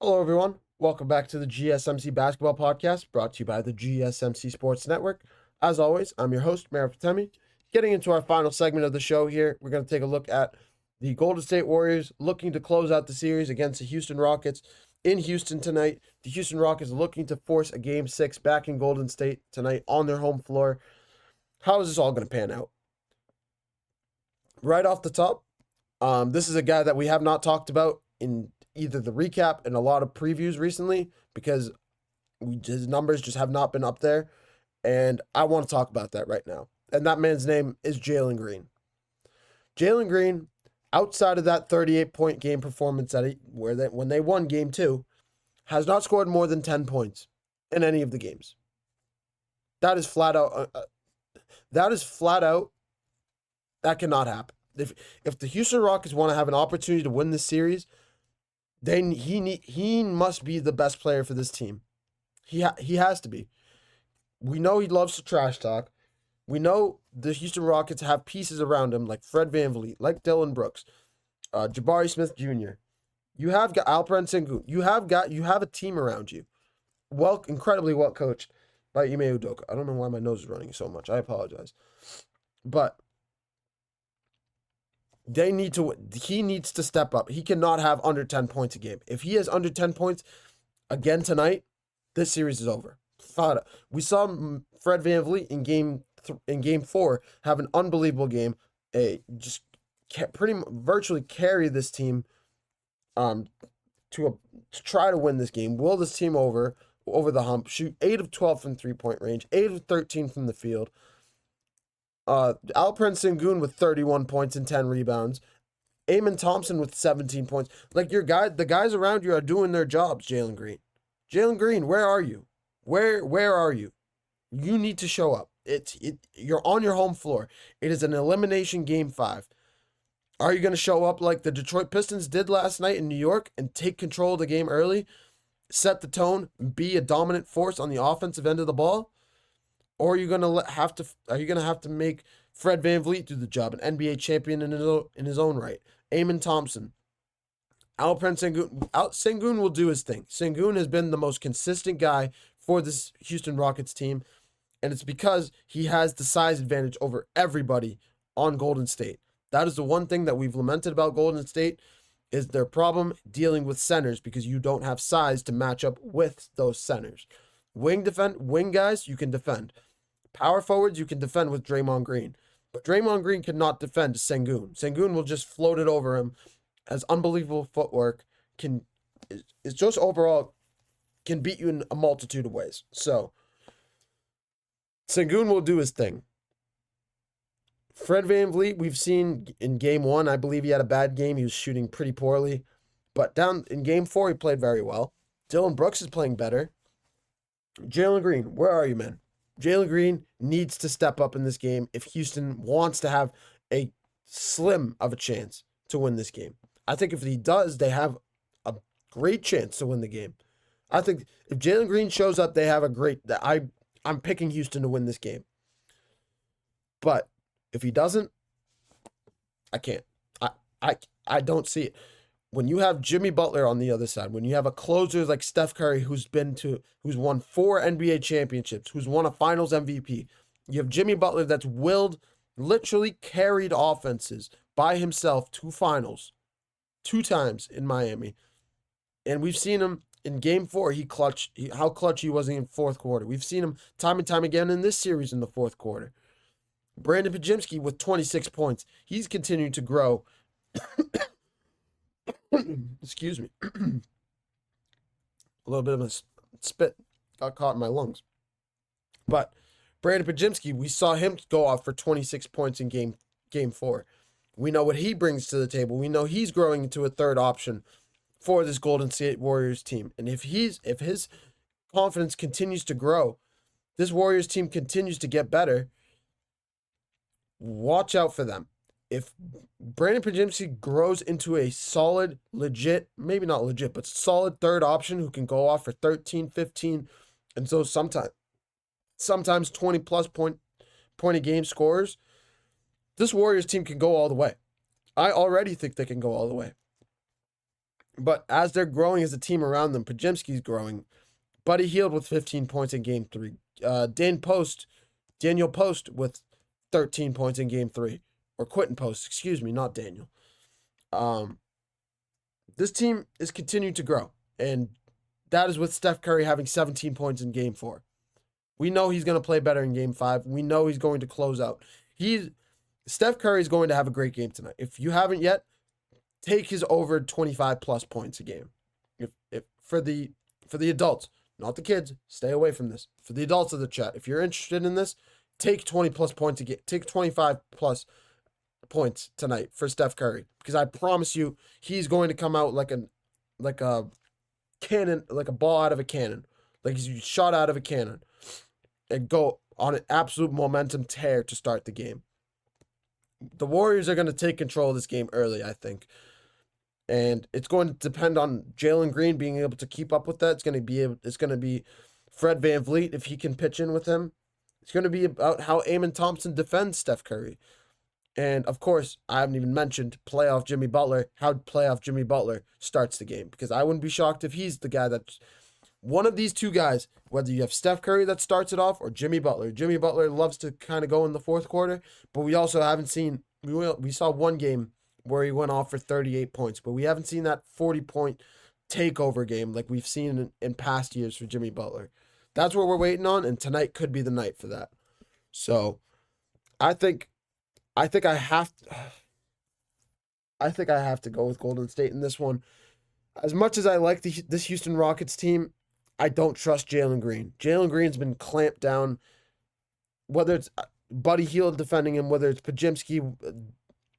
Hello, everyone. Welcome back to the GSMC Basketball Podcast, brought to you by the GSMC Sports Network. As always, I'm your host, Mara Fatemi. Getting into our final segment of the show here, we're going to take a look at the Golden State Warriors looking to close out the series against the Houston Rockets in Houston tonight. The Houston Rockets looking to force a Game 6 back in Golden State tonight on their home floor. How is this all going to pan out? Right off the top, this is a guy that we have not talked about in either the recap and a lot of previews recently because his numbers just have not been up there, and I want to talk about that right now. And that man's name is Jalen Green. Jalen Green, outside of that 38-point game performance when they won Game 2, has not scored more than 10 points in any of the games. That is flat out. That cannot happen. If the Houston Rockets want to have an opportunity to win this series, then he must be the best player for this team. He has to be. We know he loves to trash talk. We know the Houston Rockets have pieces around him like Fred VanVleet, like Dillon Brooks, Jabari Smith Jr. You have got Alperen Şengün. You have a team around you. Incredibly well coached by Ime Udoka. I don't know why my nose is running so much. I apologize. But he needs to step up. He cannot have under 10 points a game. If he has under 10 points again tonight, this series is over. We saw Fred VanVleet in game 4 have an unbelievable game. Virtually carry this team to try to win this game. Will this team over the hump, shoot 8 of 12 from 3-point range, 8 of 13 from the field. Alperen Şengün with 31 points and 10 rebounds. Thompson with 17 points. Like the guys around you are doing their jobs, Jalen Green. Jalen Green, where are you? Where are you? You need to show up. You're on your home floor. It is an elimination Game 5. Are you going to show up like the Detroit Pistons did last night in New York and take control of the game early, set the tone, be a dominant force on the offensive end of the ball? Or are you gonna have to make Fred VanVleet do the job, an NBA champion in his own right? Thompson, Alperen Şengün. Şengün will do his thing. Şengün has been the most consistent guy for this Houston Rockets team, and it's because he has the size advantage over everybody on Golden State. That is the one thing that we've lamented about Golden State is their problem dealing with centers because you don't have size to match up with those centers. Wing guys, you can defend. Power forwards, you can defend with Draymond Green. But Draymond Green cannot defend Şengün. Şengün will just float it over him. Has unbelievable footwork. It's just overall can beat you in a multitude of ways. So, Şengün will do his thing. Fred VanVleet, we've seen in Game 1, I believe he had a bad game. He was shooting pretty poorly. But down in Game 4, he played very well. Dillon Brooks is playing better. Jalen Green, where are you, man? Jalen Green needs to step up in this game if Houston wants to have a slim of a chance to win this game. I think if he does, they have a great chance to win the game. I think if Jalen Green shows up, they have a great... I'm picking Houston to win this game. But if he doesn't, I can't. I don't see it. When you have Jimmy Butler on the other side, when you have a closer like Steph Curry who's won 4 NBA championships, who's won a finals MVP, you have Jimmy Butler that's literally carried offenses by himself to finals 2 times in Miami. And we've seen him in Game 4, how clutch he was in fourth quarter. We've seen him time and time again in this series in the fourth quarter. Brandon Podziemski with 26 points. He's continuing to grow. Excuse me. A little bit of a spit got caught in my lungs. But Brandon Podziemski, we saw him go off for 26 points in game 4. We know what he brings to the table. We know he's growing into a third option for this Golden State Warriors team. And if his confidence continues to grow, this Warriors team continues to get better, watch out for them. If Brandon Podziemski grows into a solid, legit, maybe not legit, but solid third option who can go off for 13, 15, and so sometimes 20-plus point a game scorers, this Warriors team can go all the way. I already think they can go all the way. But as they're growing as a team around them, Podziemski's growing. Buddy Hield with 15 points in game 3. Daniel Post with 13 points in game 3. Or Quentin Post, excuse me, not Daniel. This team is continuing to grow. And that is with Steph Curry having 17 points in game 4. We know he's going to play better in game 5. We know he's going to close out. Steph Curry is going to have a great game tonight. If you haven't yet, take his over 25 plus points a game. If for the adults, not the kids, stay away from this. For the adults of the chat, if you're interested in this, take 20 plus points a game. Take 25 plus points tonight for Steph Curry, because I promise you he's going to come out like a cannon, like a ball out of a cannon, like he's shot out of a cannon, and go on an absolute momentum tear to start the game. The Warriors are going to take control of this game early, I think. And it's going to depend on Jalen Green being able to keep up with that. It's going to be Fred VanVleet, if he can pitch in with him. It's going to be about how Amen Thompson defends Steph Curry. And, of course, I haven't even mentioned playoff Jimmy Butler, how playoff Jimmy Butler starts the game. Because I wouldn't be shocked if he's the guy that's one of these two guys, whether you have Steph Curry that starts it off or Jimmy Butler. Jimmy Butler loves to kind of go in the fourth quarter, but we also haven't seen, we saw one game where he went off for 38 points, but we haven't seen that 40-point takeover game like we've seen in past years for Jimmy Butler. That's what we're waiting on, and tonight could be the night for that. So I think I have to go with Golden State in this one. As much as I like this Houston Rockets team, I don't trust Jalen Green. Jalen Green's been clamped down, whether it's Buddy Hield defending him, whether it's Podziemski,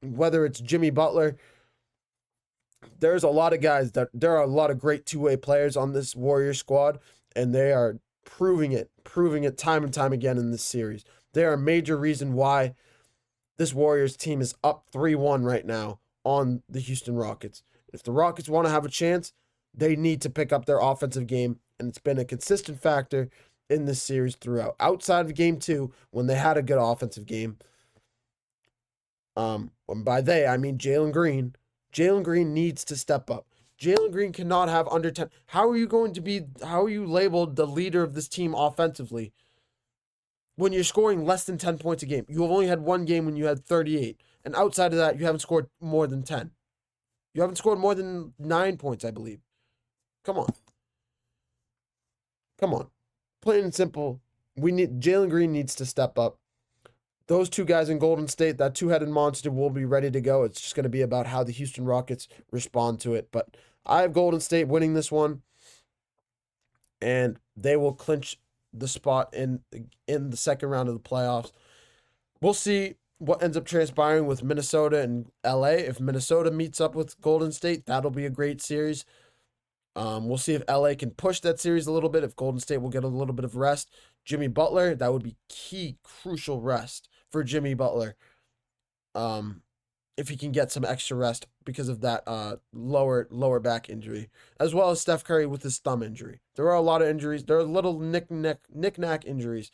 whether it's Jimmy Butler. There are a lot of great two-way players on this Warriors squad, and they are proving it time and time again in this series. They are a major reason why this Warriors team is up 3-1 right now on the Houston Rockets. If the Rockets want to have a chance, they need to pick up their offensive game, and it's been a consistent factor in this series throughout. Outside of game 2, when they had a good offensive game, and by they, I mean Jalen Green. Jalen Green needs to step up. Jalen Green cannot have under 10. How are you labeled the leader of this team offensively when you're scoring less than 10 points a game? You have only had one game when you had 38. And outside of that, you haven't scored more than 10. You haven't scored more than 9 points, I believe. Come on. Plain and simple. Jalen Green needs to step up. Those two guys in Golden State, that two-headed monster, will be ready to go. It's just going to be about how the Houston Rockets respond to it. But I have Golden State winning this one, and they will clinch the spot in the second round of the playoffs. We'll see what ends up transpiring with Minnesota and LA. If Minnesota meets up with Golden State, that'll be a great series. We'll see if LA can push that series a little bit, if Golden State will get a little bit of rest. Jimmy Butler, that would be key, crucial rest for Jimmy Butler. If he can get some extra rest because of that lower back injury, as well as Steph Curry with his thumb injury. There are a lot of injuries. There are little knick-knack injuries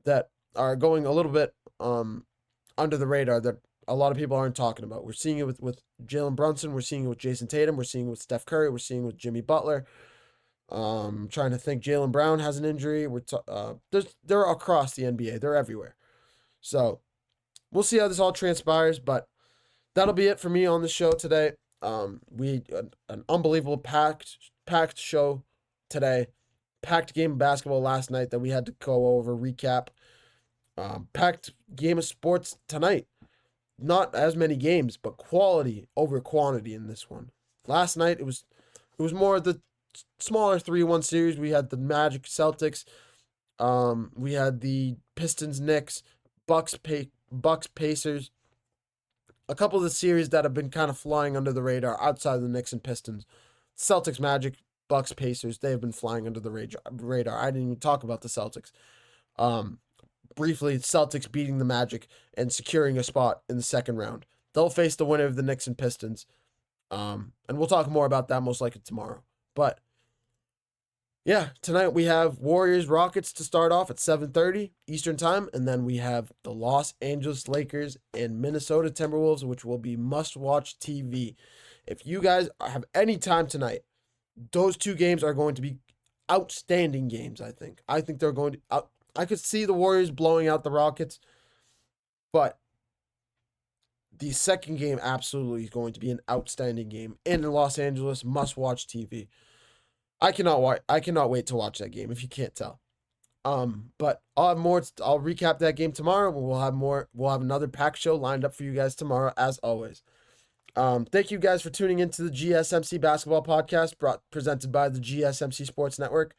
that are going a little bit under the radar that a lot of people aren't talking about. We're seeing it with Jalen Brunson. We're seeing it with Jason Tatum. We're seeing it with Steph Curry. We're seeing it with Jimmy Butler. Trying to think. Jaylen Brown has an injury. They're across the NBA. They're everywhere. So we'll see how this all transpires. But that'll be it for me on the show today. An unbelievable packed show today. Packed game of basketball last night that we had to go over, recap. Packed game of sports tonight. Not as many games, but quality over quantity in this one. Last night it was more of the smaller 3-1 series. We had the Magic Celtics. We had the Pistons Knicks, Bucks Pacers. A couple of the series that have been kind of flying under the radar outside of the Knicks and Pistons. Celtics Magic, Bucks Pacers, they have been flying under the radar. I didn't even talk about the Celtics. Briefly, Celtics beating the Magic and securing a spot in the second round. They'll face the winner of the Knicks and Pistons. And we'll talk more about that most likely tomorrow. But yeah, tonight we have Warriors Rockets to start off at 7:30 Eastern Time, and then we have the Los Angeles Lakers and Minnesota Timberwolves, which will be must-watch TV. If you guys have any time tonight, those two games are going to be outstanding games, I think. I think they're going to... I could see the Warriors blowing out the Rockets, but the second game absolutely is going to be an outstanding game in Los Angeles, must-watch TV. I cannot wait to watch that game, if you can't tell. But I'll have more. I'll recap that game tomorrow. We'll have more. We'll have another pack show lined up for you guys tomorrow, as always. Thank you guys for tuning into the GSMC Basketball Podcast, presented by the GSMC Sports Network.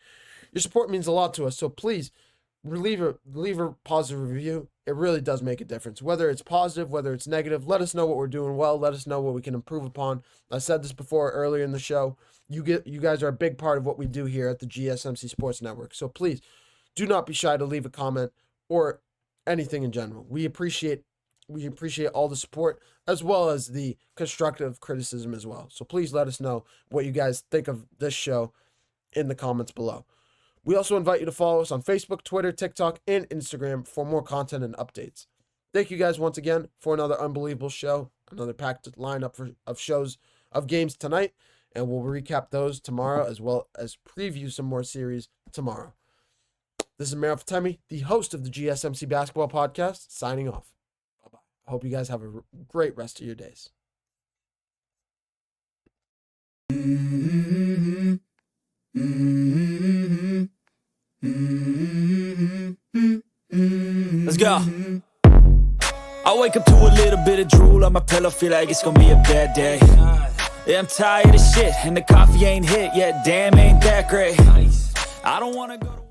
Your support means a lot to us, so please leave a positive review. It really does make a difference. Whether it's positive, whether it's negative, let us know what we're doing well. Let us know what we can improve upon. I said this before earlier in the show. You guys are a big part of what we do here at the GSMC Sports Network. So please do not be shy to leave a comment or anything in general. We appreciate all the support as well as the constructive criticism as well. So please let us know what you guys think of this show in the comments below. We also invite you to follow us on Facebook, Twitter, TikTok, and Instagram for more content and updates. Thank you guys once again for another unbelievable show, another packed lineup of games tonight, and we'll recap those tomorrow as well as preview some more series tomorrow. This is Meryl Fatemi, the host of the GSMC Basketball Podcast, signing off. Bye-bye. I hope you guys have a great rest of your days. Let's go. I wake up to a little bit of drool on my pillow, feel like it's gonna be a bad day. Yeah, I'm tired of shit, and the coffee ain't hit yet, damn, ain't that great. I don't wanna go to